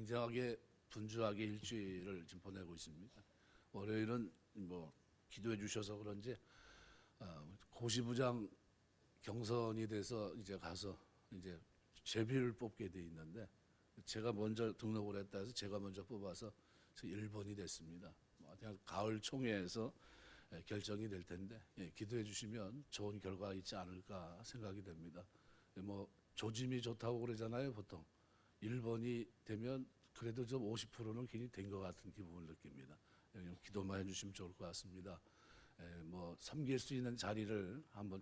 굉장하게 분주하게 일주일을 지금 보내고 있습니다. 월요일은 기도해 주셔서 그런지 고시부장 경선이 돼서 이제 가서 이제 제비를 뽑게 돼 있는데, 제가 먼저 등록을 했다 해서 제가 먼저 뽑아서 1번이 됐습니다. 그냥 가을 총회에서 결정이 될 텐데, 기도해 주시면 좋은 결과가 있지 않을까 생각이 됩니다. 조짐이 좋다고 그러잖아요. 보통 1번이 되면 그래도 좀 50%는 괜히 된 것 같은 기분을 느낍니다. 기도만 해주시면 좋을 것 같습니다. 섬길 수 있는 자리를 한번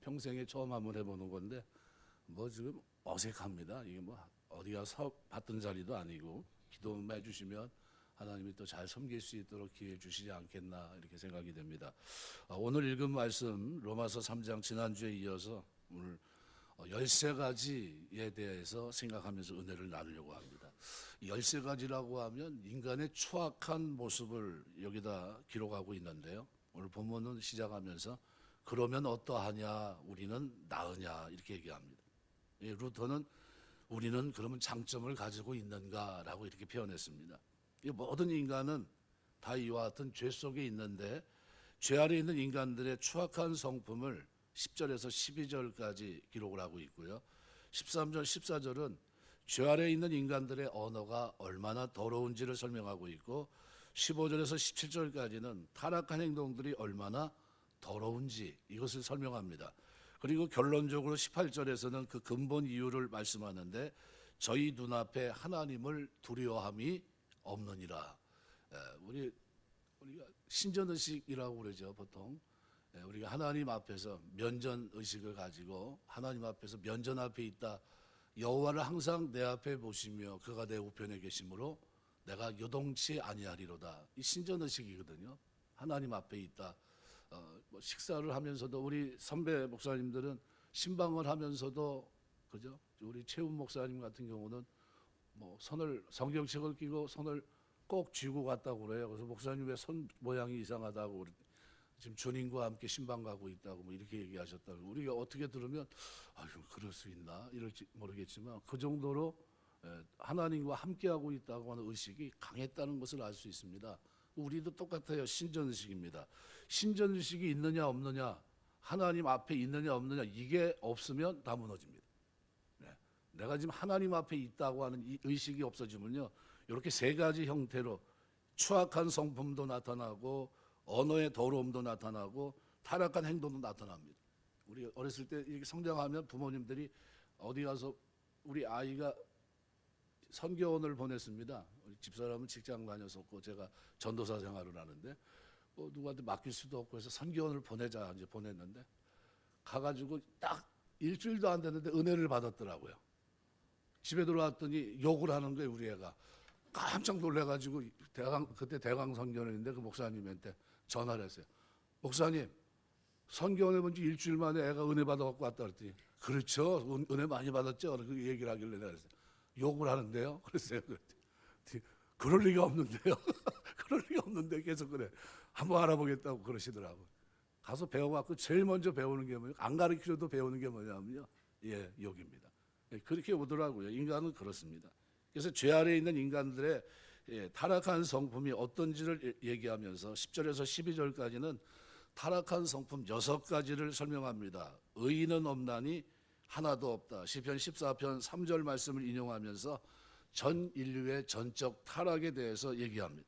평생에 처음 한번 해보는 건데, 지금 어색합니다. 이게 어디 가서 받던 자리도 아니고, 기도만 해주시면 하나님이 또 잘 섬길 수 있도록 기회 주시지 않겠나 이렇게 생각이 됩니다. 오늘 읽은 말씀 로마서 3장 지난주에 이어서 오늘 13가지에 대해서 생각하면서 은혜를 나누려고 합니다. 13가지라고 하면 인간의 추악한 모습을 여기다 기록하고 있는데요. 오늘 본문은 시작하면서 그러면 어떠하냐, 우리는 나으냐 이렇게 얘기합니다. 루터는 우리는 그러면 장점을 가지고 있는가라고 이렇게 표현했습니다. 모든 인간은 다 이와 같은 죄 속에 있는데, 죄 아래 있는 인간들의 추악한 성품을 10절에서 12절까지 기록을 하고 있고요. 13절, 14절은 죄 아래 있는 인간들의 언어가 얼마나 더러운지를 설명하고 있고, 15절에서 17절까지는 타락한 행동들이 얼마나 더러운지 이것을 설명합니다. 그리고 결론적으로 18절에서는 그 근본 이유를 말씀하는데, 저희 눈앞에 하나님을 두려워함이 없느니라. 우리가 신전의식이라고 그러죠. 보통 우리가 하나님 앞에서 면전의식을 가지고 하나님 앞에서 면전 앞에 있다, 여호와를 항상 내 앞에 보시며 그가 내 우편에 계심으로 내가 요동치 아니하리로다. 이 신전의식이거든요. 하나님 앞에 있다. 식사를 하면서도 우리 선배 목사님들은 신방을 하면서도, 그죠? 우리 최훈 목사님 같은 경우는 손을, 성경책을 끼고 손을 꼭 쥐고 갔다고 그래요. 그래서 목사님 왜 손 모양이 이상하다고, 지금 주님과 함께 신방 가고 있다고 이렇게 얘기하셨다고. 우리가 어떻게 들으면 그럴 수 있나 이럴지 모르겠지만, 그 정도로 하나님과 함께하고 있다고 하는 의식이 강했다는 것을 알 수 있습니다. 우리도 똑같아요. 신전의식입니다. 신전의식이 있느냐 없느냐, 하나님 앞에 있느냐 없느냐, 이게 없으면 다 무너집니다. 내가 지금 하나님 앞에 있다고 하는 이 의식이 없어지면요, 이렇게 3가지 형태로 추악한 성품도 나타나고, 언어의 더러움도 나타나고, 타락한 행동도 나타납니다. 우리 어렸을 때 이렇게 성장하면 부모님들이 어디 가서, 우리 아이가 선교원을 보냈습니다. 우리 집사람은 직장 다녔었고 제가 전도사 생활을 하는데, 누구한테 맡길 수도 없고 해서 선교원을 보내자 이제 보냈는데, 가가지고 딱 일주일도 안 됐는데 은혜를 받았더라고요. 집에 들어왔더니 욕을 하는 거예요. 우리 애가 깜짝 놀래가지고 그때 대강 선교원인데 그 목사님한테 전화를 했어요. 목사님, 선교원에 본 지 일주일 만에 애가 은혜 받아갖고 왔다 그랬더니, 그렇죠, 은혜 많이 받았죠. 그 얘기를 하길래 내가 그랬어요. 욕을 하는데요? 그랬어요. 그럴 리가 없는데요. 그럴 리가 없는데 계속 그래. 한번 알아보겠다고 그러시더라고요. 가서 배워갖고 제일 먼저 배우는 게 뭐예요? 안 가르치려도 배우는 게 뭐냐면요, 욕입니다. 그렇게 오더라고요. 인간은 그렇습니다. 그래서 죄 아래에 있는 인간들의 타락한 성품이 어떤지를 얘기하면서 10절에서 12절까지는 타락한 성품 6가지를 설명합니다. 의인은 없나니 하나도 없다. 시편 14편 3절 말씀을 인용하면서 전 인류의 전적 타락에 대해서 얘기합니다.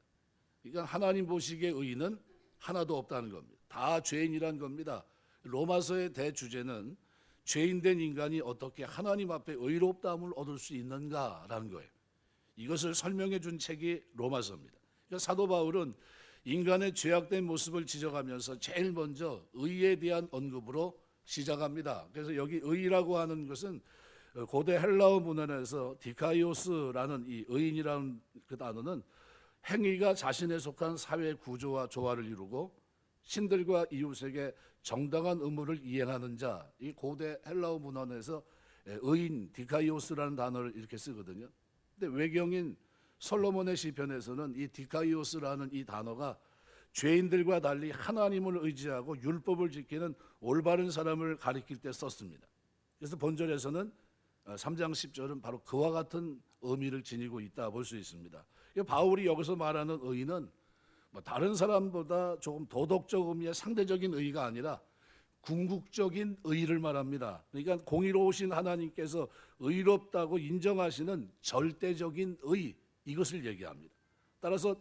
그러니까 하나님 보시기에 의인은 하나도 없다는 겁니다. 다 죄인이란 겁니다. 로마서의 대주제는 죄인된 인간이 어떻게 하나님 앞에 의롭다함을 얻을 수 있는가라는 거예요. 이것을 설명해 준 책이 로마서입니다. 그러니까 사도 바울은 인간의 죄악된 모습을 지적하면서 제일 먼저 의에 대한 언급으로 시작합니다. 그래서 여기 의라고 하는 것은 고대 헬라어 문헌에서 디카이오스라는 이 의인이라는 그 단어는 행위가 자신에 속한 사회 구조와 조화를 이루고 신들과 이웃에게 정당한 의무를 이행하는 자, 이 고대 헬라어 문헌에서 의인, 디카이오스라는 단어를 이렇게 쓰거든요. 근데 외경인 솔로몬의 시편에서는 이 디카이오스라는 이 단어가 죄인들과 달리 하나님을 의지하고 율법을 지키는 올바른 사람을 가리킬 때 썼습니다. 그래서 본절에서는 3장 10절은 바로 그와 같은 의미를 지니고 있다 볼 수 있습니다. 바울이 여기서 말하는 의는 뭐 다른 사람보다 조금 도덕적 의미의 상대적인 의가 아니라 궁극적인 의를 말합니다. 그러니까 공의로우신 하나님께서 의롭다고 인정하시는 절대적인 의, 이것을 얘기합니다. 따라서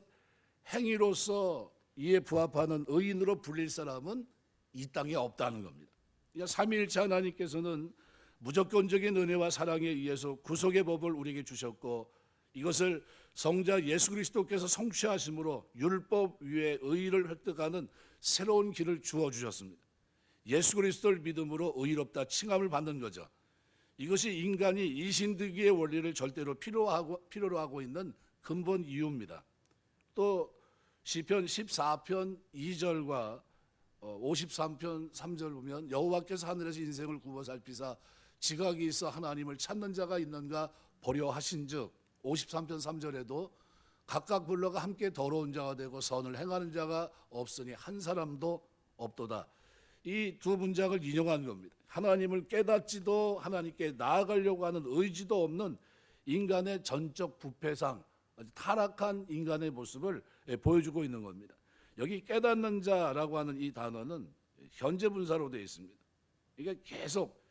행위로서 이에 부합하는 의인으로 불릴 사람은 이 땅에 없다는 겁니다. 그러니까 삼위일체 하나님께서는 무조건적인 은혜와 사랑에 의해서 구속의 법을 우리에게 주셨고, 이것을 성자 예수 그리스도께서 성취하심으로 율법 위에 의를 획득하는 새로운 길을 주어 주셨습니다. 예수 그리스도를 믿음으로 의롭다 칭함을 받는 거죠. 이것이 인간이 이신득이의 원리를 절대로 필요로 하고 있는 근본 이유입니다. 또 시편 14편 2절과 53편 3절 보면 여호와께서 하늘에서 인생을 굽어 살피사 지각이 있어 하나님을 찾는 자가 있는가 보려 하신즉, 53편 3절에도 각각 불러가 함께 더러운 자가 되고 선을 행하는 자가 없으니 한 사람도 없도다. 이 두 문장을 인용한 겁니다. 하나님을 깨닫지도 하나님께 나아가려고 하는 의지도 없는 인간의 전적 부패상, 타락한 인간의 모습을 보여주고 있는 겁니다. 여기 깨닫는 자라고 하는 이 단어는 현재 분사로 되어 있습니다. 이게 계속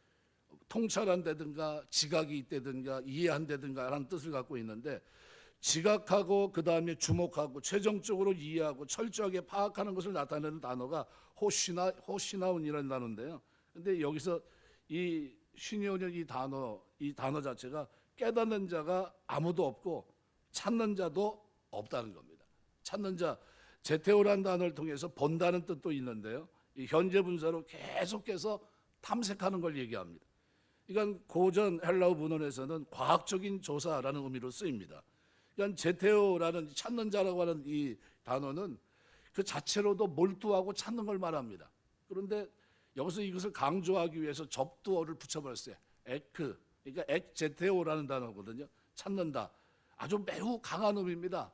통찰한다든가 지각이 있다든가 이해한다든가 하는 뜻을 갖고 있는데, 지각하고 그 다음에 주목하고 최종적으로 이해하고 철저하게 파악하는 것을 나타내는 단어가 호시나운이라는 단어인데요. 근데 여기서 이 쉬니온의 이 단어 자체가 깨닫는 자가 아무도 없고 찾는 자도 없다는 겁니다. 찾는 자, 제테오라는 단어를 통해서 본다는 뜻도 있는데요. 이 현재 분사로 계속해서 탐색하는 걸 얘기합니다. 이건 고전 헬라어 문헌에서는 과학적인 조사라는 의미로 쓰입니다. 그러니까 제테오라는 찾는 자라고 하는 이 단어는 그 자체로도 몰두하고 찾는 걸 말합니다. 그런데 여기서 이것을 강조하기 위해서 접두어를 붙여버렸어요. 에크, 그러니까 ek제테오라는 단어거든요. 찾는다. 아주 매우 강한 의미입니다.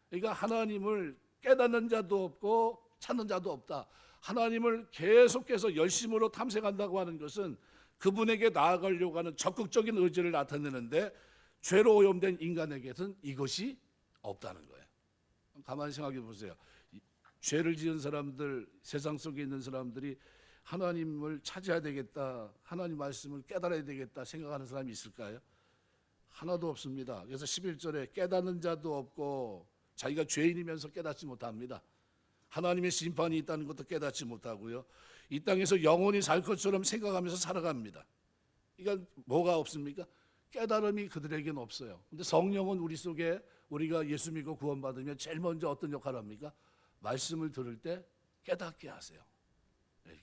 그러니까 하나님을 깨닫는 자도 없고 찾는 자도 없다. 하나님을 계속해서 열심으로 탐색한다고 하는 것은 그분에게 나아가려고 하는 적극적인 의지를 나타내는데, 죄로 오염된 인간에게는 이것이 없다는 거예요. 가만히 생각해 보세요. 죄를 지은 사람들, 세상 속에 있는 사람들이 하나님을 찾아야 되겠다, 하나님 말씀을 깨달아야 되겠다 생각하는 사람이 있을까요? 하나도 없습니다. 그래서 11절에 깨닫는 자도 없고, 자기가 죄인이면서 깨닫지 못합니다. 하나님의 심판이 있다는 것도 깨닫지 못하고요, 이 땅에서 영원히 살 것처럼 생각하면서 살아갑니다. 그러니까 뭐가 없습니까? 깨달음이 그들에게는 없어요. 근데 성령은 우리 속에, 우리가 예수 믿고 구원받으면 제일 먼저 어떤 역할을 합니까? 말씀을 들을 때 깨닫게 하세요.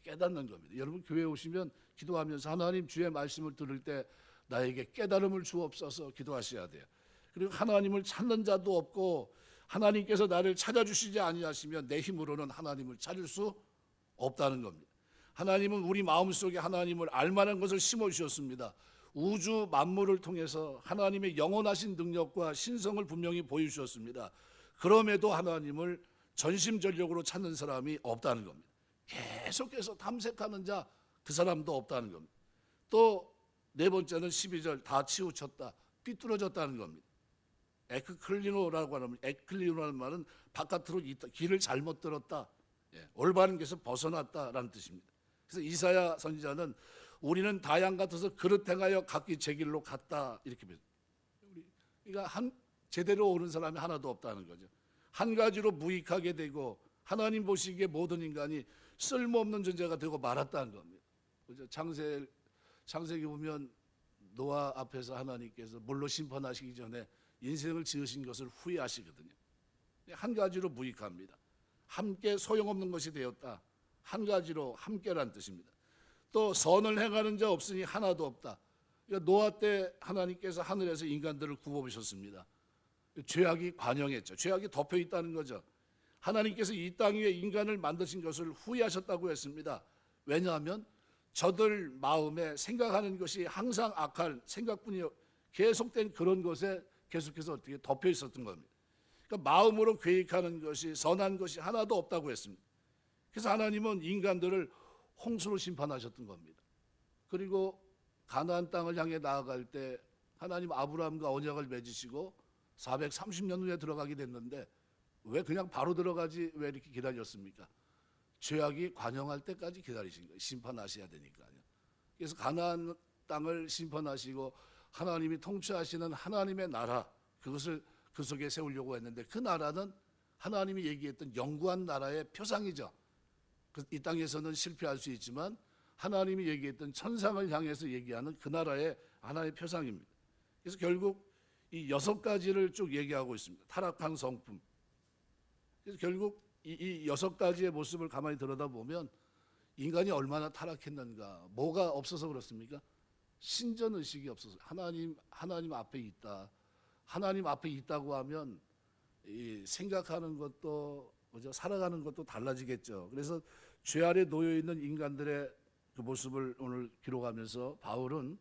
깨닫는 겁니다. 여러분 교회에 오시면 기도하면서 하나님 주의 말씀을 들을 때 나에게 깨달음을 주옵소서 기도하셔야 돼요. 그리고 하나님을 찾는 자도 없고 하나님께서 나를 찾아주시지 아니하시면 내 힘으로는 하나님을 찾을 수 없다는 겁니다. 하나님은 우리 마음속에 하나님을 알만한 것을 심어주셨습니다. 우주 만물을 통해서 하나님의 영원하신 능력과 신성을 분명히 보여주셨습니다. 그럼에도 하나님을 전심전력으로 찾는 사람이 없다는 겁니다. 계속해서 탐색하는 자, 그 사람도 없다는 겁니다. 또 네 번째는 12절, 다 치우쳤다, 삐뚤어졌다는 겁니다. 에클리노라고 하는, 에클리노라는 말은 바깥으로 있다, 길을 잘못 들었다, 올바른 길에서 벗어났다라는 뜻입니다. 그래서 이사야 선지자는 우리는 다양 같아서 그릇 행하여 각기 제 길로 갔다, 이렇게 봅니다. 그러니까 제대로 오는 사람이 하나도 없다는 거죠. 한 가지로 무익하게 되고 하나님 보시기에 모든 인간이 쓸모없는 존재가 되고 말았다는 겁니다. 그죠? 창세기 보면 노아 앞에서 하나님께서 물로 심판하시기 전에 인생을 지으신 것을 후회하시거든요. 한 가지로 무익합니다. 함께 소용없는 것이 되었다. 한 가지로 함께란 뜻입니다. 또 선을 행하는 자 없으니 하나도 없다. 그러니까 노아 때 하나님께서 하늘에서 인간들을 구워보셨습니다. 죄악이 관영했죠. 죄악이 덮여 있다는 거죠. 하나님께서 이 땅 위에 인간을 만드신 것을 후회하셨다고 했습니다. 왜냐하면 저들 마음에 생각하는 것이 항상 악한 생각뿐이 계속된 그런 것에 계속해서 어떻게 덮여 있었던 겁니다. 그러니까 마음으로 계획하는 것이 선한 것이 하나도 없다고 했습니다. 그래서 하나님은 인간들을 홍수로 심판하셨던 겁니다. 그리고 가나안 땅을 향해 나아갈 때 하나님 아브라함과 언약을 맺으시고 430년 후에 들어가게 됐는데 왜 그냥 바로 들어가지 왜 이렇게 기다렸습니까? 죄악이 관영할 때까지 기다리신 거예요. 심판하셔야 되니까요. 그래서 가나안 땅을 심판하시고 하나님이 통치하시는 하나님의 나라, 그것을 그 속에 세우려고 했는데 그 나라는 하나님이 얘기했던 영구한 나라의 표상이죠. 이 땅에서는 실패할 수 있지만 하나님이 얘기했던 천상을 향해서 얘기하는 그 나라의 하나의 표상입니다. 그래서 결국 이 6가지를 쭉 얘기하고 있습니다. 타락한 성품. 그래서 결국 이 6가지의 모습을 가만히 들여다보면 인간이 얼마나 타락했는가, 뭐가 없어서 그렇습니까? 신전의식이 없어서 하나님 앞에 있다. 하나님 앞에 있다고 하면 이 생각하는 것도 살아가는 것도 달라지겠죠. 그래서 죄 아래 놓여 있는 인간들의 그 모습을 오늘 기록하면서 바울은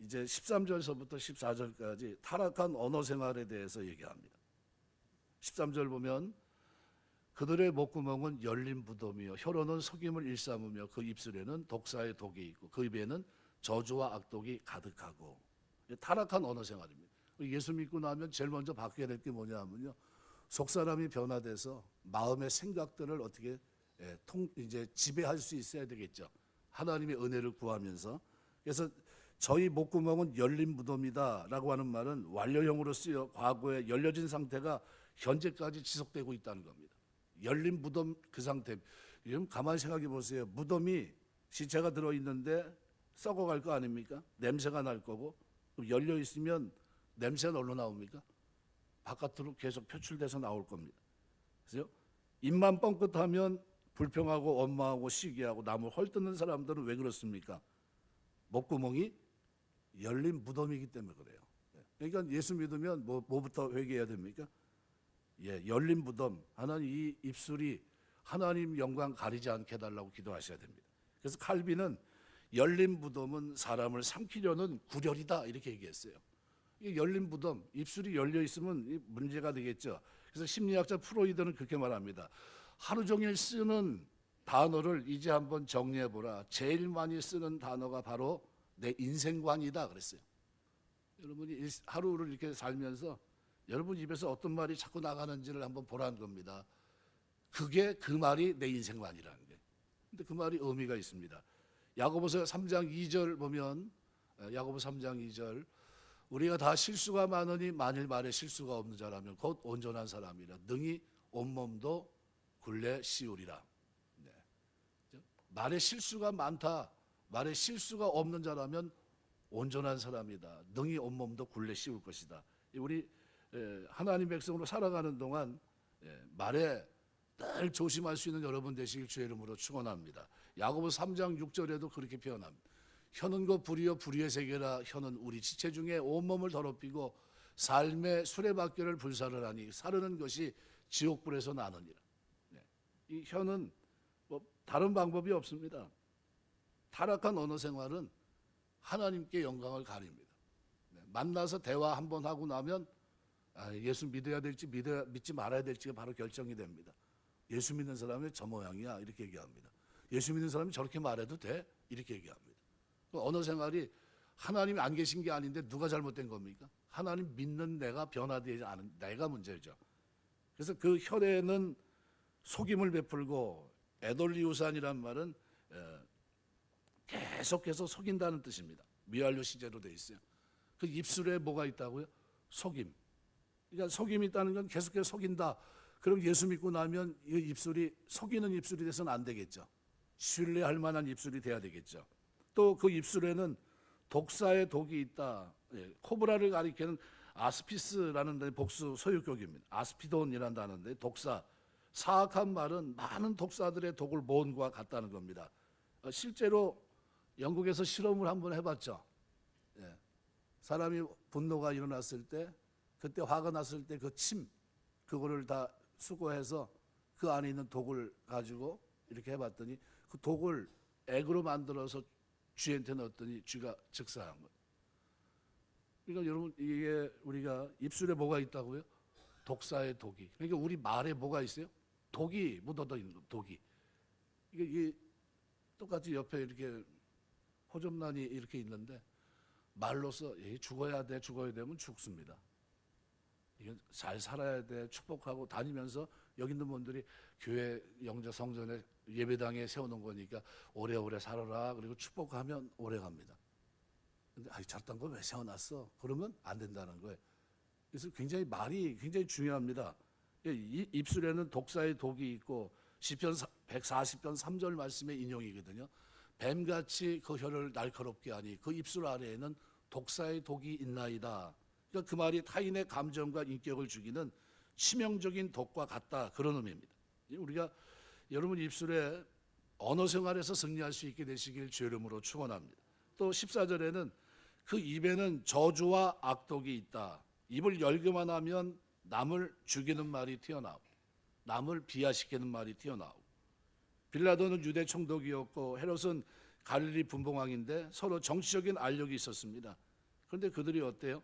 이제 13절서부터 14절까지 타락한 언어 생활에 대해서 얘기합니다. 13절 보면 그들의 목구멍은 열린 무덤이요 혀로는 속임을 일삼으며 그 입술에는 독사의 독이 있고 그 입에는 저주와 악독이 가득하고. 타락한 언어 생활입니다. 예수 믿고 나면 제일 먼저 바뀌어야 될 게 뭐냐 하면요, 속사람이 변화돼서 마음의 생각들을 어떻게 이제 지배할 수 있어야 되겠죠. 하나님의 은혜를 구하면서. 그래서 저희 목구멍은 열린 무덤이다라고 하는 말은 완료형으로 쓰여 과거에 열려진 상태가 현재까지 지속되고 있다는 겁니다. 열린 무덤 그 상태. 여러분 가만히 생각해 보세요. 무덤이 시체가 들어있는데 썩어갈 거 아닙니까? 냄새가 날 거고. 그럼 열려 있으면 냄새는 어디로 나옵니까? 바깥으로 계속 표출돼서 나올 겁니다. 그래서 입만 뻥끗하면 불평하고 원망하고 시기하고 남을 헐뜯는 사람들은 왜 그렇습니까? 목구멍이 열린 무덤이기 때문에 그래요. 그러니까 예수 믿으면 뭐부터 회개해야 됩니까? 열린 무덤. 하나님 이 입술이 하나님 영광 가리지 않게 해달라고 기도하셔야 됩니다. 그래서 칼빈은 열린 무덤은 사람을 삼키려는 구렬이다 이렇게 얘기했어요. 이 열린 무덤, 입술이 열려 있으면 문제가 되겠죠. 그래서 심리학자 프로이드는 그렇게 말합니다. 하루 종일 쓰는 단어를 이제 한번 정리해 보라. 제일 많이 쓰는 단어가 바로 내 인생관이다 그랬어요. 여러분이 하루를 이렇게 살면서 여러분 입에서 어떤 말이 자꾸 나가는지를 한번 보라는 겁니다. 그게 그 말이 내 인생관이라는 게. 근데 그 말이 의미가 있습니다. 야고보서 3장 2절 보면 야고보 3장 2절 우리가 다 실수가 많으니 만일 말에 실수가 없는 자라면 곧 온전한 사람이라 능히 온몸도 굴레 씌우리라. 말에 실수가 많다. 말에 실수가 없는 자라면 온전한 사람이다. 능히 온몸도 굴레 씌울 것이다. 우리 하나님 백성으로 살아가는 동안 말에 늘 조심할 수 있는 여러분 되시길 주의 이름으로 축원합니다. 야고보 3장 6절에도 그렇게 표현합니다. 혀는 곧 불이요 불의의 세계라. 혀는 우리 지체 중에 온몸을 더럽히고 삶의 수레바퀴를 불사를 하니 사르는 것이 지옥불에서 나느니라. 이 혀는 다른 방법이 없습니다. 타락한 언어 생활은 하나님께 영광을 가립니다. 만나서 대화 한번 하고 나면 예수 믿어야 될지 믿지 말아야 될지가 바로 결정이 됩니다. 예수 믿는 사람이 저 모양이야 이렇게 얘기합니다. 예수 믿는 사람이 저렇게 말해도 돼? 이렇게 얘기합니다. 언어 생활이 하나님이 안 계신 게 아닌데 누가 잘못된 겁니까? 하나님 믿는 내가 변화되지 않은 내가 문제죠. 그래서 그 혈에는 속임을 베풀고 에돌리우산이란 말은 계속해서 속인다는 뜻입니다. 미완료 시제로 돼 있어요. 그 입술에 뭐가 있다고요? 속임. 그러니까 속임이 있다는 건 계속해서 속인다. 그럼 예수 믿고 나면 이 입술이 속이는 입술이 돼서는 안 되겠죠. 신뢰할 만한 입술이 돼야 되겠죠. 또 그 입술에는 독사의 독이 있다. 코브라를 가리키는 아스피스라는 데 복수 소유격입니다. 아스피돈이라는 단어인데 독사. 사악한 말은 많은 독사들의 독을 모은 것과 같다는 겁니다. 실제로 영국에서 실험을 한번 해봤죠. 사람이 분노가 일어났을 때, 그때 화가 났을 때 그 침, 그거를 다 수거해서 그 안에 있는 독을 가지고 이렇게 해봤더니 그 독을 액으로 만들어서 쥐한테 넣었더니 쥐가 즉사한 거예요. 그러니까 여러분 이게 우리가 입술에 뭐가 있다고요? 독사의 독이. 그러니까 우리 말에 뭐가 있어요? 독이 묻어져 있는 거. 독이. 이게 똑같이 옆에 이렇게 호접란이 이렇게 있는데 말로써 죽어야 돼, 죽어야 되면 죽습니다. 이게 잘 살아야 돼, 축복하고 다니면서 여기 있는 분들이 교회 영적 성전에 예배당에 세워놓은 거니까 오래오래 살아라, 그리고 축복하면 오래 갑니다. 근데 저딴 거 왜 세워놨어? 그러면 안 된다는 거예요. 그래서 굉장히 말이 굉장히 중요합니다. 이 입술에는 독사의 독이 있고 시편 140편 3절 말씀의 인용이거든요. 뱀같이 그 혀를 날카롭게 하니 그 입술 아래에는 독사의 독이 있나이다. 그러니까 그 말이 타인의 감정과 인격을 죽이는 치명적인 독과 같다, 그런 의미입니다. 우리가 여러분 입술에 언어 생활에서 승리할 수 있게 되시길 주의 이름으로 축원합니다. 또 14절에는 그 입에는 저주와 악독이 있다. 입을 열기만 하면 남을 죽이는 말이 튀어나오고 남을 비하시키는 말이 튀어나오고, 빌라도는 유대 총독이었고 헤롯은 갈릴리 분봉왕인데 서로 정치적인 알력이 있었습니다. 그런데 그들이 어때요?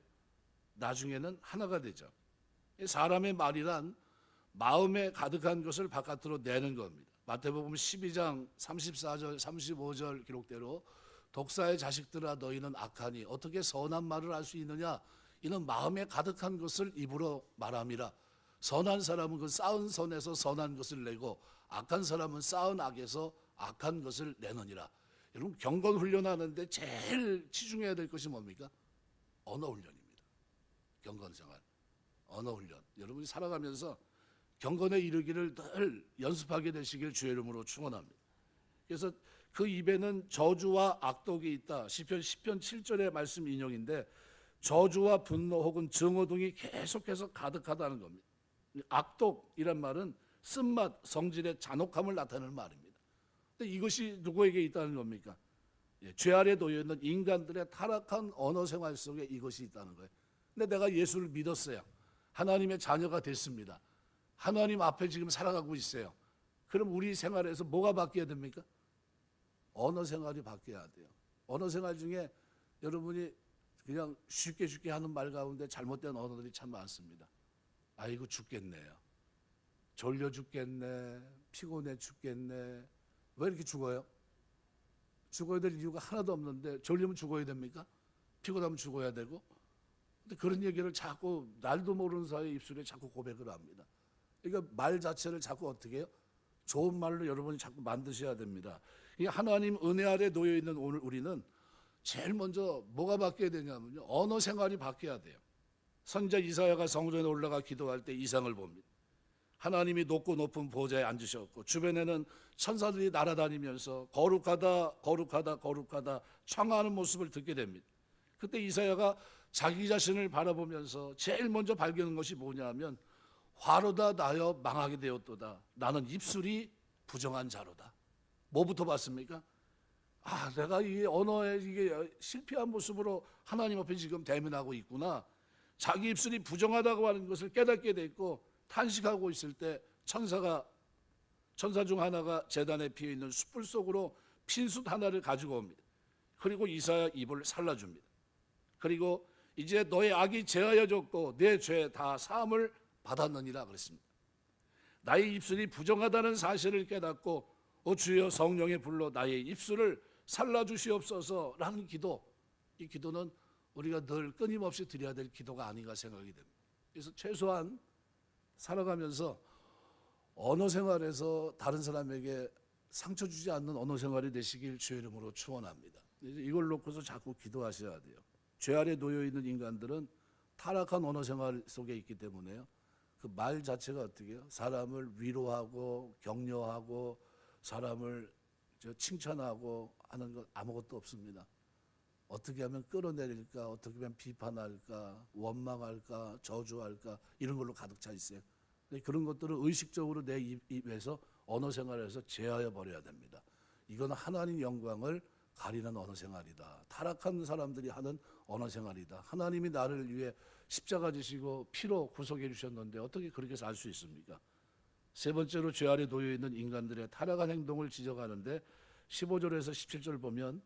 나중에는 하나가 되죠. 사람의 말이란 마음에 가득한 것을 바깥으로 내는 겁니다. 마태복음 12장 34절 35절 기록대로 독사의 자식들아 너희는 악하니 어떻게 선한 말을 할 수 있느냐, 이는 마음에 가득한 것을 입으로 말함이라. 선한 사람은 그 쌓은 선에서 선한 것을 내고 악한 사람은 쌓은 악에서 악한 것을 내느니라. 여러분 경건 훈련하는데 제일 치중해야 될 것이 뭡니까? 언어 훈련입니다. 경건 생활, 언어 훈련. 여러분이 살아가면서 경건에 이르기를 늘 연습하게 되시길 주의 이름으로 축원합니다. 그래서 그 입에는 저주와 악독이 있다. 시편 10편 7절의 말씀 인용인데 저주와 분노 혹은 증오 등이 계속해서 가득하다는 겁니다. 악독이란 말은 쓴맛, 성질의 잔혹함을 나타내는 말입니다. 근데 이것이 누구에게 있다는 겁니까? 죄 아래 놓여 있는 인간들의 타락한 언어 생활 속에 이것이 있다는 거예요. 근데 내가 예수를 믿었어요. 하나님의 자녀가 됐습니다. 하나님 앞에 지금 살아가고 있어요. 그럼 우리 생활에서 뭐가 바뀌어야 됩니까? 언어 생활이 바뀌어야 돼요. 언어 생활 중에 여러분이 그냥 쉽게 하는 말 가운데 잘못된 언어들이 참 많습니다. 아이고 죽겠네요. 졸려 죽겠네. 피곤해 죽겠네. 왜 이렇게 죽어요? 죽어야 될 이유가 하나도 없는데 졸리면 죽어야 됩니까? 피곤하면 죽어야 되고. 근데 그런 얘기를 자꾸 날도 모르는 사이에 입술에 자꾸 고백을 합니다. 그러니까 말 자체를 자꾸 어떻게 해요? 좋은 말로 여러분이 자꾸 만드셔야 됩니다. 이 하나님 은혜 아래 놓여 있는 오늘 우리는 제일 먼저 뭐가 바뀌어야 되냐면요, 언어 생활이 바뀌어야 돼요. 선지자 이사야가 성전에 올라가 기도할 때 이상을 봅니다. 하나님이 높고 높은 보좌에 앉으셨고 주변에는 천사들이 날아다니면서 거룩하다 거룩하다 거룩하다 청하는 모습을 듣게 됩니다. 그때 이사야가 자기 자신을 바라보면서 제일 먼저 발견한 것이 뭐냐면 화로다 나여 망하게 되었도다. 나는 입술이 부정한 자로다. 뭐부터 봤습니까? 내가 이 언어에 이게 실패한 모습으로 하나님 앞에 지금 대면하고 있구나. 자기 입술이 부정하다고 하는 것을 깨닫게 됐고 탄식하고 있을 때 천사 중 하나가 제단에 피어 있는 숯불 속으로 핀숯 하나를 가지고 옵니다. 그리고 이사야 입을 살라줍니다. 그리고 이제 너의 악이 제하여졌고 내 죄 다 사함을 받았느니라 그랬습니다. 나의 입술이 부정하다는 사실을 깨닫고 주여 성령의 불로 나의 입술을 살라주시옵소서라는 기도, 이 기도는 우리가 늘 끊임없이 드려야 될 기도가 아닌가 생각이 됩니다. 그래서 최소한 살아가면서 언어 생활에서 다른 사람에게 상처 주지 않는 언어 생활이 되시길 주의 이름으로 축원합니다. 이걸 놓고서 자꾸 기도하셔야 돼요. 죄 아래 놓여 있는 인간들은 타락한 언어 생활 속에 있기 때문에요. 그 말 자체가 어떻게 해요? 사람을 위로하고 격려하고 사람을 칭찬하고 하는 것 아무것도 없습니다. 어떻게 하면 끌어내릴까, 어떻게 하면 비판할까, 원망할까, 저주할까, 이런 걸로 가득 차 있어요. 그런 것들을 의식적으로 내 입에서 언어 생활에서 제하여 버려야 됩니다. 이건 하나님 영광을 가리는 언어 생활이다. 타락한 사람들이 하는 언어 생활이다. 하나님이 나를 위해 십자가 지시고 피로 구속해 주셨는데 어떻게 그렇게 살 수 있습니까? 세 번째로 죄 아래 놓여 있는 인간들의 타락한 행동을 지적하는데 15절에서 17절 보면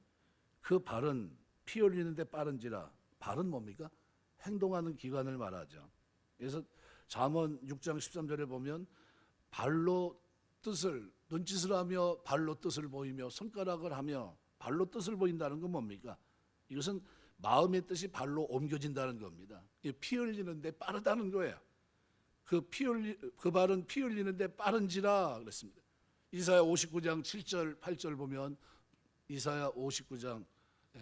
그 발은 피 흘리는데 빠른지라. 발은 뭡니까? 행동하는 기관을 말하죠. 그래서 잠언 6장 13절에 보면 발로 뜻을, 눈짓을 하며 발로 뜻을 보이며 손가락을 하며 발로 뜻을 보인다는 건 뭡니까? 이것은 마음의 뜻이 발로 옮겨진다는 겁니다. 피 흘리는데 빠르다는 거예요. 그 발은 피 흘리는데 빠른지라 그랬습니다. 이사야 59장 7절 8절 보면 이사야 59장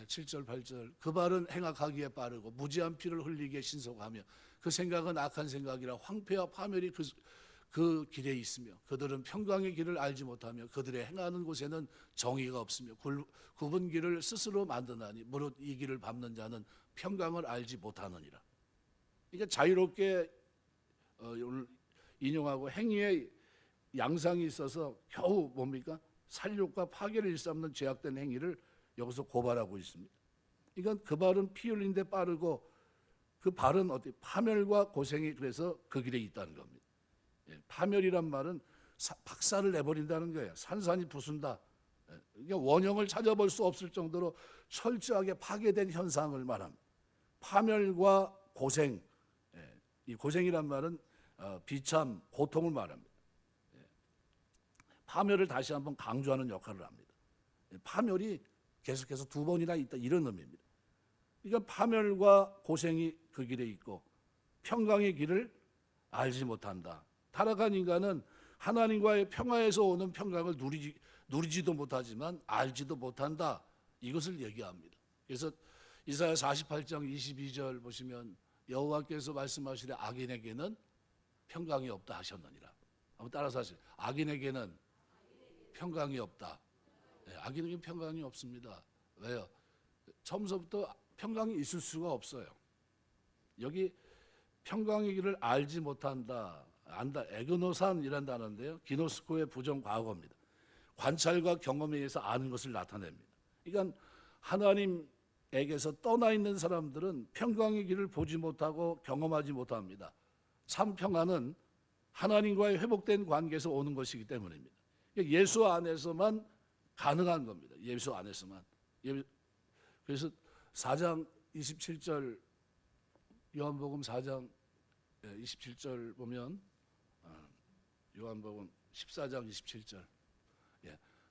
7절 8절 그 발은 행악하기에 빠르고 무지한 피를 흘리기에 신속하며 그 생각은 악한 생각이라 황폐와 파멸이 그 길에 있으며 그들은 평강의 길을 알지 못하며 그들의 행하는 곳에는 정의가 없으며 굽은 길을 스스로 만드나니 무릇 이 길을 밟는 자는 평강을 알지 못하느니라. 그러니까 자유롭게 오늘 인용하고 행위에 양상이 있어서 겨우 뭡니까? 살육과 파괴를 일삼는 죄악된 행위를 여기서 고발하고 있습니다. 그러니까 그 발은 피 흘리는데 빠르고 그 발은 어떻게 파멸과 고생이 그래서 그 길에 있다는 겁니다. 파멸이란 말은 박살을 내버린다는 거예요. 산산이 부순다. 그러니까 원형을 찾아볼 수 없을 정도로 철저하게 파괴된 현상을 말합니다. 파멸과 고생, 이 고생이란 말은 비참, 고통을 말합니다. 파멸을 다시 한번 강조하는 역할을 합니다. 파멸이 계속해서 두 번이나 있다 이런 의미입니다. 그러니까 파멸과 고생이 그 길에 있고 평강의 길을 알지 못한다. 타락한 인간은 하나님과의 평화에서 오는 평강을 누리지도 못하지만 알지도 못한다. 이것을 얘기합니다. 그래서 이사야 48장 22절 보시면 여호와께서 말씀하시되 악인에게는 평강이 없다 하셨느니라. 한번 따라서 하세요. 악인에게는 평강이 없다. 악인에게는 평강이 없습니다. 왜요? 처음부터 평강이 있을 수가 없어요. 여기 평강의 길을 알지 못한다. 안다. 에그노산이란 단어인데요. 기노스코의 부정 과거입니다. 관찰과 경험에 의해서 아는 것을 나타냅니다. 그러니까 하나님에게서 떠나 있는 사람들은 평강의 길을 보지 못하고 경험하지 못합니다. 참 평안은 하나님과의 회복된 관계에서 오는 것이기 때문입니다. 예수 안에서만 가능한 겁니다. 예수 안에서만. 그래서 4장 27절 요한복음 4장 27절 보면 요한복음 14장 27절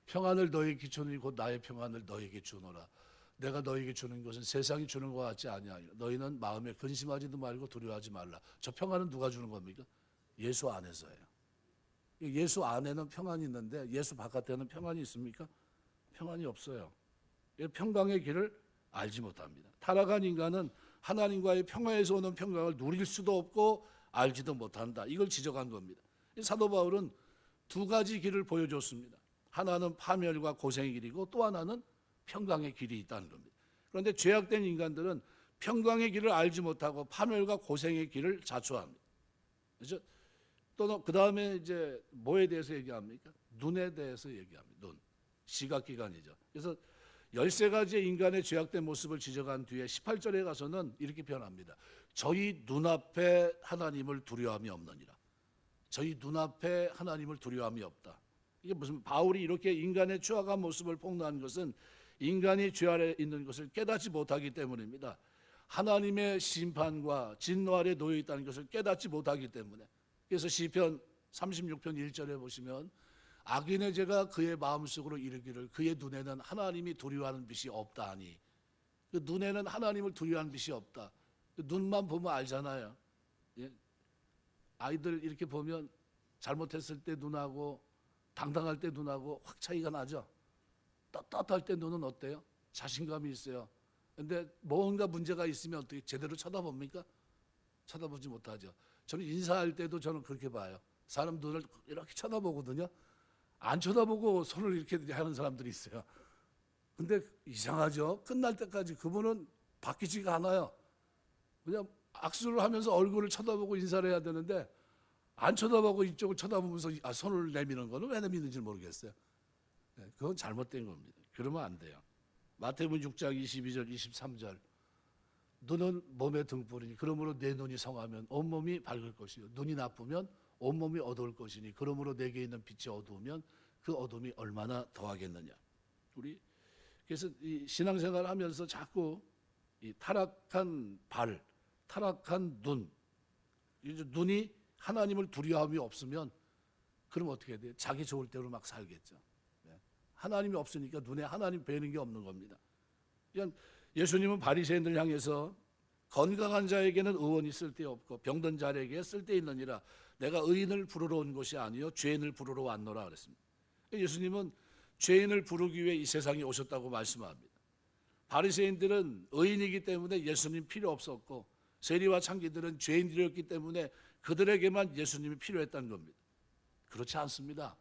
평안을 너에게 주노니 곧 나의 평안을 너에게 주노라. 내가 너에게 주는 것은 세상이 주는 것 같지 아니하니라. 너희는 마음에 근심하지도 말고 두려워하지 말라. 저 평안은 누가 주는 겁니까? 예수 안에서예요. 예수 안에는 평안이 있는데 예수 바깥에는 평안이 있습니까? 평안이 없어요. 평강의 길을 알지 못합니다. 타락한 인간은 하나님과의 평화에서 오는 평강을 누릴 수도 없고 알지도 못한다. 이걸 지적한 겁니다. 사도 바울은 두 가지 길을 보여줬습니다. 하나는 파멸과 고생의 길이고 또 하나는 평강의 길이 있다는 겁니다. 그런데 죄악된 인간들은 평강의 길을 알지 못하고 파멸과 고생의 길을 자초합니다. 그렇죠? 또 그 다음에 이제 뭐에 대해서 얘기합니까? 눈에 대해서 얘기합니다. 눈, 시각기관이죠. 그래서 13가지의 인간의 죄악된 모습을 지적한 뒤에 18절에 가서는 이렇게 표현합니다. 저희 눈앞에 하나님을 두려움이 없느니라. 저희 눈앞에 하나님을 두려움이 없다. 이게 무슨 바울이 이렇게 인간의 추악한 모습을 폭로한 것은 인간이 죄 아래 있는 것을 깨닫지 못하기 때문입니다. 하나님의 심판과 진노 아래 놓여 있다는 것을 깨닫지 못하기 때문에. 그래서 시편 36편 1절에 보시면 악인의 죄가 그의 마음속으로 이르기를 그의 눈에는 하나님이 두려워하는 빛이 없다 하니 그 눈에는 하나님을 두려워하는 빛이 없다. 그 눈만 보면 알잖아요. 예? 아이들 이렇게 보면 잘못했을 때 눈하고 당당할 때 눈하고 확 차이가 나죠. 떳떳할 때 눈은 어때요? 자신감이 있어요. 근데 뭔가 문제가 있으면 어떻게 제대로 쳐다봅니까? 쳐다보지 못하죠. 저는 인사할 때도 저는 그렇게 봐요. 사람 눈을 이렇게 쳐다보거든요. 안 쳐다보고 손을 이렇게 하는 사람들이 있어요. 근데 이상하죠. 끝날 때까지 그분은 바뀌지가 않아요. 그냥 악수를 하면서 얼굴을 쳐다보고 인사를 해야 되는데 안 쳐다보고 이쪽을 쳐다보면서 손을 내미는 거는 왜 내미는지 모르겠어요. 그건 잘못된 겁니다. 그러면 안 돼요. 마태복음 6장 22절 23절 눈은 몸의 등불이니 그러므로 내 눈이 성하면 온몸이 밝을 것이요 눈이 나쁘면 온몸이 어두울 것이니 그러므로 내게 있는 빛이 어두우면 그 어둠이 얼마나 더하겠느냐. 우리 그래서 이 신앙생활 하면서 자꾸 이 타락한 발, 타락한 눈, 눈이 하나님을 두려움이 없으면 그럼 어떻게 해야 돼요? 자기 좋을 대로 막 살겠죠. 하나님이 없으니까 눈에 하나님 보이는 게 없는 겁니다. 그러니까 예수님은 바리새인들 향해서 건강한 자에게는 의원이 쓸데없고 병든 자에게 쓸데있느니라. 내가 의인을 부르러 온 것이 아니요 죄인을 부르러 왔노라 그랬습니다. 예수님은 죄인을 부르기 위해 이 세상에 오셨다고 말씀합니다. 바리새인들은 의인이기 때문에 예수님 필요 없었고 세리와 창기들은 죄인들이었기 때문에 그들에게만 예수님이 필요했다는 겁니다. 그렇지 않습니다.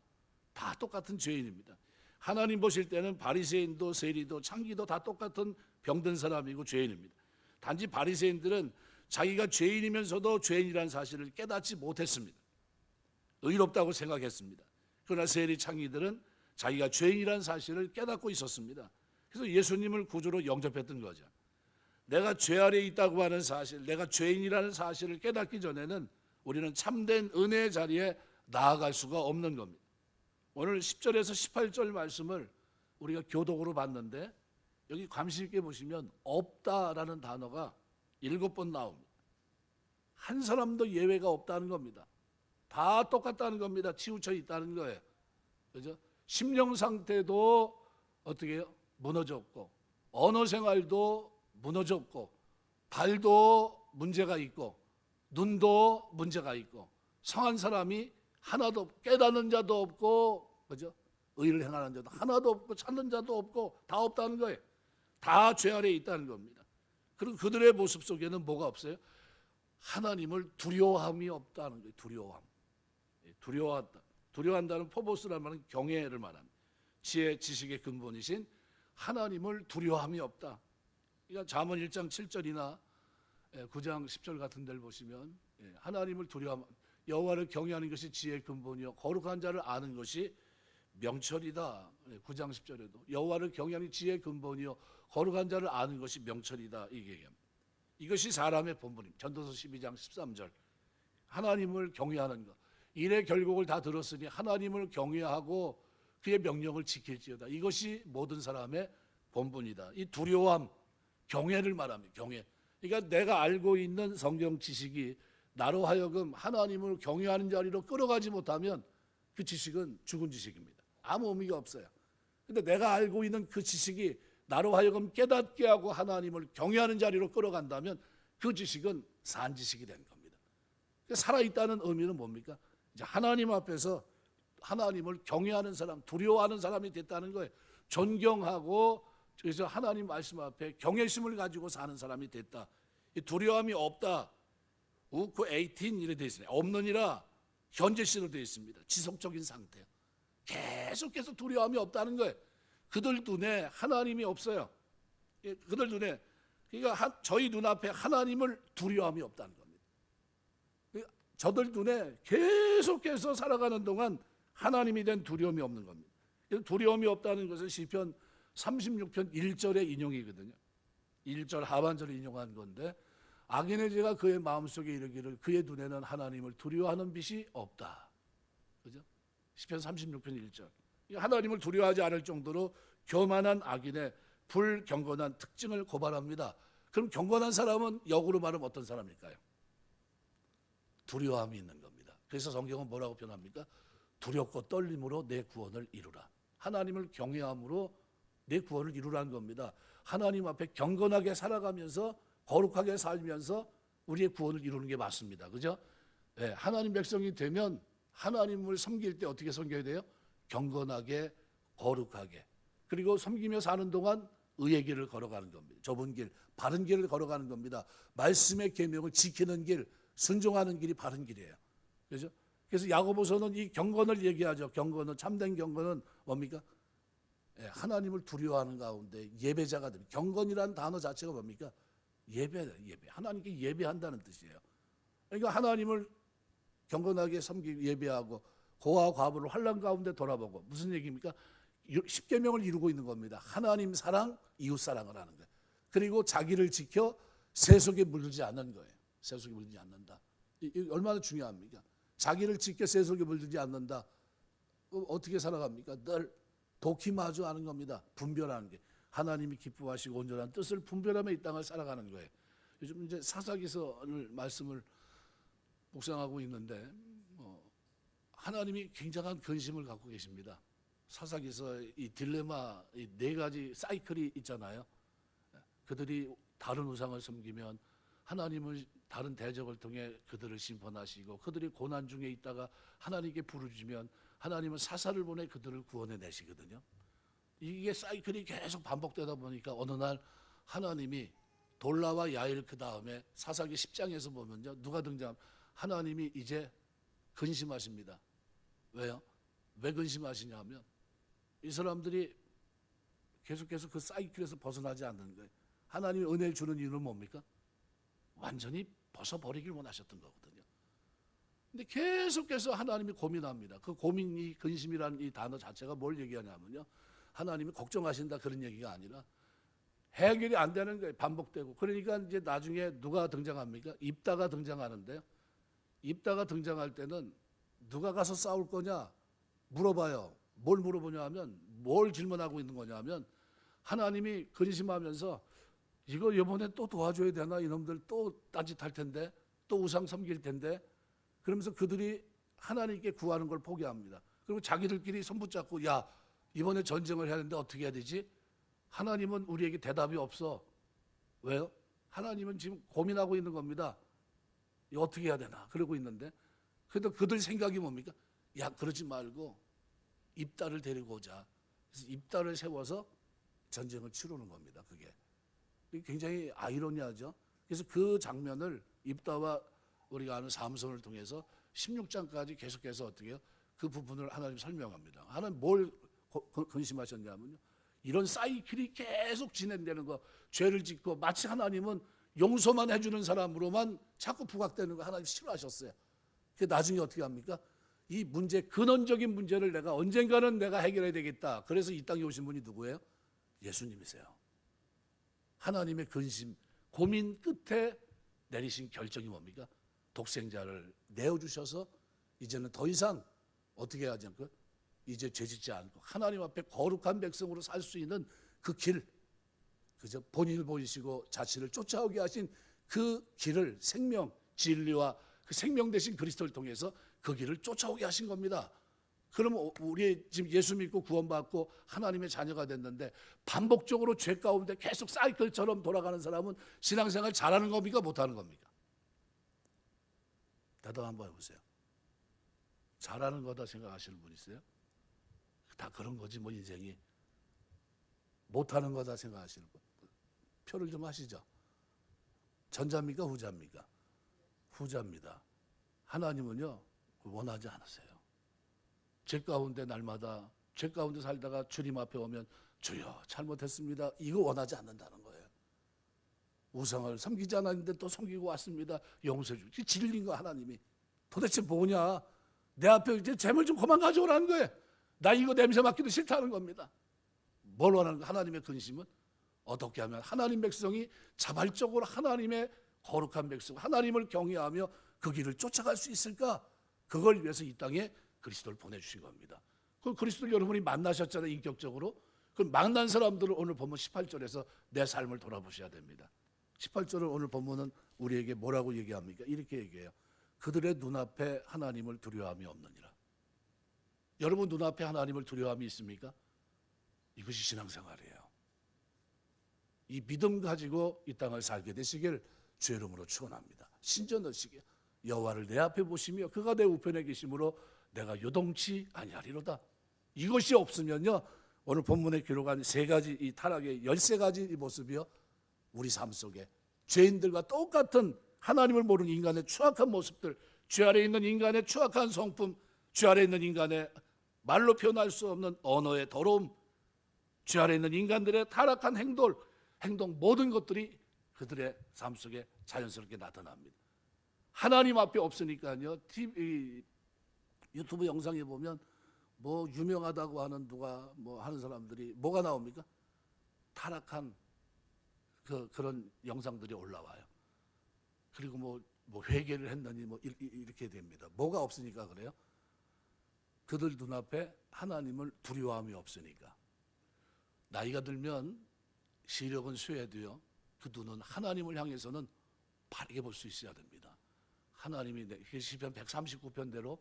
다 똑같은 죄인입니다. 하나님 보실 때는 바리새인도 세리도 창기도 다 똑같은 병든 사람이고 죄인입니다. 단지 바리새인들은 자기가 죄인이면서도 죄인이라는 사실을 깨닫지 못했습니다. 의롭다고 생각했습니다. 그러나 세리 창기들은 자기가 죄인이라는 사실을 깨닫고 있었습니다. 그래서 예수님을 구주로 영접했던 거죠. 내가 죄 아래에 있다고 하는 사실, 내가 죄인이라는 사실을 깨닫기 전에는 우리는 참된 은혜의 자리에 나아갈 수가 없는 겁니다. 오늘 10절에서 18절 말씀을 우리가 교독으로 봤는데 여기 관심 있게 보시면 없다라는 단어가 7번 나옵니다. 한 사람도 예외가 없다는 겁니다. 다 똑같다는 겁니다. 치우쳐 있다는 거예요. 그죠? 심령 상태도 어떻게 해요? 무너졌고, 언어 생활도 무너졌고, 발도 문제가 있고, 눈도 문제가 있고, 성한 사람이 하나도 없고, 깨닫는 자도 없고, 그죠? 의를 행하는 자도 하나도 없고, 찾는 자도 없고, 다 없다는 거예요. 다 죄 아래에 있다는 겁니다. 그리고 그들의 모습 속에는 뭐가 없어요? 하나님을 두려워함이 없다는 거예요. 두려워함. 두려워한다. 두려워한다는 포보스라는 말은 경외를 말합니다. 지혜, 지식의 근본이신 하나님을 두려워함이 없다. 그러니까 잠언 1장 7절이나 9장 10절 같은 데를 보시면 하나님을 두려워함, 여호와를 경외하는 것이 지혜의 근본이요 거룩한 자를 아는 것이 명철이다. 9장 10절에도 여호와를 경외하는 지혜의 근본이요 거룩한 자를 아는 것이 명철이다. 이게 얘기합니다. 이것이 사람의 본분입니다. 전도서 12장 13절 하나님을 경외하는 것. 일의 결국을 다 들었으니 하나님을 경외하고 그의 명령을 지킬지어다. 이것이 모든 사람의 본분이다. 이 두려워함, 경외를 말합니다. 경외. 그러니까 내가 알고 있는 성경 지식이 나로 하여금 하나님을 경외하는 자리로 끌어가지 못하면 그 지식은 죽은 지식입니다. 아무 의미가 없어요. 근데 내가 알고 있는 그 지식이 나로 하여금 깨닫게 하고 하나님을 경외하는 자리로 끌어간다면 그 지식은 산 지식이 된 겁니다. 살아있다는 의미는 뭡니까? 이제 하나님 앞에서 하나님을 경외하는 사람, 두려워하는 사람이 됐다는 거예요. 존경하고 그래서 하나님 말씀 앞에 경외심을 가지고 사는 사람이 됐다. 두려움이 없다. 우크 18 이렇게 되어 있습니다. 없느니라 현재시로 되어 있습니다. 지속적인 상태. 계속해서 두려움이 없다는 거예요. 그들 눈에 하나님이 없어요. 그들 눈에 그러니까 저희 눈앞에 하나님을 두려움이 없다는 겁니다. 저들 눈에 계속해서 살아가는 동안 하나님이 된 두려움이 없는 겁니다. 두려움이 없다는 것은 시편 36편 1절의 인용이거든요. 1절 하반절을 인용한 건데 악인의 죄가 그의 마음속에 이르기를 그의 눈에는 하나님을 두려워하는 빛이 없다. 그죠? 시편 36편 1절. 하나님을 두려워하지 않을 정도로 교만한 악인의 불경건한 특징을 고발합니다. 그럼 경건한 사람은 역으로 말하면 어떤 사람일까요? 두려움이 있는 겁니다. 그래서 성경은 뭐라고 표현합니까? 두렵고 떨림으로 내 구원을 이루라. 하나님을 경외함으로 내 구원을 이루라는 겁니다. 하나님 앞에 경건하게 살아가면서 거룩하게 살면서 우리의 구원을 이루는 게 맞습니다. 그죠? 네, 하나님 백성이 되면 하나님을 섬길 때 어떻게 섬겨야 돼요? 경건하게 거룩하게 그리고 섬기며 사는 동안 의의 길을 걸어가는 겁니다. 좁은 길, 바른 길을 걸어가는 겁니다. 말씀의 계명을 지키는 길, 순종하는 길이 바른 길이에요. 그렇죠? 그래서 야고보서는 이 경건을 얘기하죠. 경건은 참된 경건은 뭡니까? 하나님을 두려워하는 가운데 예배자가 됩니다. 경건이라는 단어 자체가 뭡니까? 예배. 하나님께 예배한다는 뜻이에요. 그러니까 하나님을 경건하게 섬기고 예배하고 고아 과부를 환난 가운데 돌아보고 무슨 얘기입니까? 십계명을 이루고 있는 겁니다. 하나님 사랑, 이웃 사랑을 하는 거예요. 그리고 자기를 지켜 세속에 물들지 않는 거예요. 세속에 물들지 않는다. 이 얼마나 중요합니까? 자기를 지켜 세속에 물들지 않는다. 어떻게 살아갑니까? 늘 도끼마주 하는 겁니다. 분별하는 게. 하나님이 기뻐하시고 온전한 뜻을 분별하며 이 땅을 살아가는 거예요. 요즘 이제 사사기서를 말씀을 묵상하고 있는데 하나님이 굉장한 근심을 갖고 계십니다. 사사기서 이 딜레마, 이 네 가지 사이클이 있잖아요. 그들이 다른 우상을 섬기면 하나님은 다른 대적을 통해 그들을 심판하시고, 그들이 고난 중에 있다가 하나님께 부르짖으면 하나님은 사사를 보내 그들을 구원해 내시거든요. 이게 사이클이 계속 반복되다 보니까 어느 날 하나님이 돌라와 야일, 그 다음에 사사기 10장에서 보면요, 누가 등장? 하나님이 이제 근심하십니다. 왜요? 왜 근심하시냐 하면 이 사람들이 계속해서 그 사이클에서 벗어나지 않는 거예요. 하나님이 은혜를 주는 이유는 뭡니까? 완전히 벗어버리길 원하셨던 거거든요. 근데 계속해서 하나님이 고민합니다. 그 고민이, 근심이라는 이 단어 자체가 뭘 얘기하냐면요, 하나님이 걱정하신다 그런 얘기가 아니라 해결이 안 되는 거예요. 반복되고. 그러니까 이제 나중에 누가 등장합니까? 입다가 등장하는데요. 입다가 등장할 때는 누가 가서 싸울 거냐 물어봐요. 뭘 물어보냐 하면, 뭘 질문하고 있는 거냐 하면, 하나님이 근심하면서 이거 이번에 또 도와줘야 되나? 이놈들 또 딴짓할 텐데, 또 우상 섬길 텐데, 그러면서 그들이 하나님께 구하는 걸 포기합니다. 그리고 자기들끼리 손붙잡고, 야, 이번에 전쟁을 해야 되는데 어떻게 해야 되지? 하나님은 우리에게 대답이 없어. 왜요? 하나님은 지금 고민하고 있는 겁니다. 이거 어떻게 해야 되나? 그러고 있는데, 그래도 그들 생각이 뭡니까? 야, 그러지 말고 입다를 데리고 오자. 그래서 입다를 세워서 전쟁을 치르는 겁니다. 그게 굉장히 아이러니하죠. 그래서 그 장면을 입다와 우리가 아는 삼손을 통해서 16장까지 계속해서 어떻게 해요? 그 부분을 하나님 설명합니다. 하나님 뭘 근심하셨냐면요, 이런 사이클이 계속 진행되는 거, 죄를 짓고 마치 하나님은 용서만 해주는 사람으로만 자꾸 부각되는 거 하나님 싫어하셨어요. 그 나중에 어떻게 합니까? 이 문제, 근원적인 문제를 내가 언젠가는 내가 해결해야 되겠다. 그래서 이 땅에 오신 분이 누구예요? 예수님이세요. 하나님의 근심, 고민 끝에 내리신 결정이 뭡니까? 독생자를 내어주셔서 이제는 더 이상 어떻게 하지 않고, 이제 죄짓지 않고 하나님 앞에 거룩한 백성으로 살 수 있는 그 길, 그저 본인을 보이시고 자신을 쫓아오게 하신 그 길을, 생명, 진리와 그 생명 되신 그리스도를 통해서 그 길을 쫓아오게 하신 겁니다. 그러면 우리 지금 예수 믿고 구원받고 하나님의 자녀가 됐는데 반복적으로 죄 가운데 계속 사이클처럼 돌아가는 사람은 신앙생활 잘하는 겁니까? 못하는 겁니까? 대답 한번 해보세요. 잘하는 거다 생각하시는 분 있어요? 다 그런 거지 뭐 인생이. 못하는 거다 생각하시는 분 표를 좀 하시죠. 전자입니까? 후자입니까? 후자입니다. 하나님은요 원하지 않으세요. 죄 가운데 날마다 죄 가운데 살다가 주님 앞에 오면 주여 잘못했습니다, 이거 원하지 않는다는 거예요. 우상을 섬기지 않았는데 또 섬기고 왔습니다, 용서해 주지. 질린 거 하나님이 도대체 뭐냐, 내 앞에 이제 재물 좀 그만 가져오라는 거예요. 나 이거 냄새 맡기도 싫다는 겁니다. 뭘 원하는 거? 하나님의 근심은 어떻게 하면 하나님 백성이 자발적으로 하나님의 거룩한 백성, 하나님을 경외하며 그 길을 쫓아갈 수 있을까? 그걸 위해서 이 땅에 그리스도를 보내주신 겁니다. 그 그리스도를 여러분이 만나셨잖아요, 인격적으로. 그 만난 사람들을 오늘 본문 18절에서 내 삶을 돌아보셔야 됩니다. 18절을 오늘 본문은 우리에게 뭐라고 얘기합니까? 이렇게 얘기해요. 그들의 눈앞에 하나님을 두려워함이 없느니라. 여러분 눈앞에 하나님을 두려워함이 있습니까? 이것이 신앙생활이에요. 이 믿음 가지고 이 땅을 살게 되시길 주의 이름으로 축원합니다. 신전하시게 여호와를 내 앞에 보시며 그가 내 우편에 계심으로 내가 요동치 아니하리로다. 이것이 없으면요, 오늘 본문에 기록한 세 가지 이 타락의 13가지 이 모습이요, 우리 삶 속에 죄인들과 똑같은 하나님을 모르는 인간의 추악한 모습들, 죄 아래 있는 인간의 추악한 성품, 죄 아래 있는 인간의 말로 표현할 수 없는 언어의 더러움, 죄 아래 있는 인간들의 타락한 행동 모든 것들이 그들의 삶 속에 자연스럽게 나타납니다. 하나님 앞에 없으니까요, 유튜브 영상에 보면 뭐 유명하다고 하는 누가 뭐 하는 사람들이 뭐가 나옵니까? 타락한 그런 영상들이 올라와요. 그리고 뭐 회개를 했느니 뭐 이렇게 됩니다. 뭐가 없으니까 그래요? 그들 눈앞에 하나님을 두려워함이 없으니까. 나이가 들면 시력은 쇠해도요, 그 눈은 하나님을 향해서는 바르게 볼 수 있어야 됩니다. 하나님이 시편 139편대로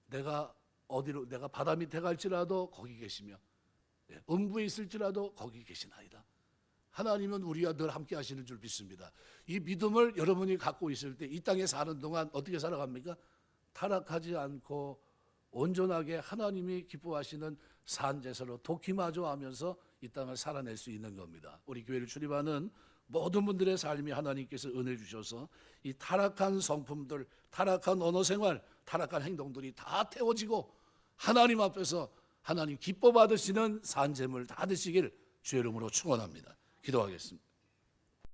내가 어디로 내가 바다 밑에 갈지라도 거기 계시며 음부에 있을지라도 거기 계시나이다. 하나님은 우리와 늘 함께 하시는 줄 믿습니다. 이 믿음을 여러분이 갖고 있을 때 이 땅에 사는 동안 어떻게 살아갑니까? 타락하지 않고 온전하게 하나님이 기뻐하시는 산제사로 도키마저 하면서 이 땅을 살아낼 수 있는 겁니다. 우리 교회를 출입하는 모든 분들의 삶이 하나님께서 은혜 주셔서 이 타락한 성품들, 타락한 언어생활, 타락한 행동들이 다 태워지고 하나님 앞에서 하나님 기뻐 받으시는 산재물 다 드시길 주의 이름으로 축원합니다. 기도하겠습니다.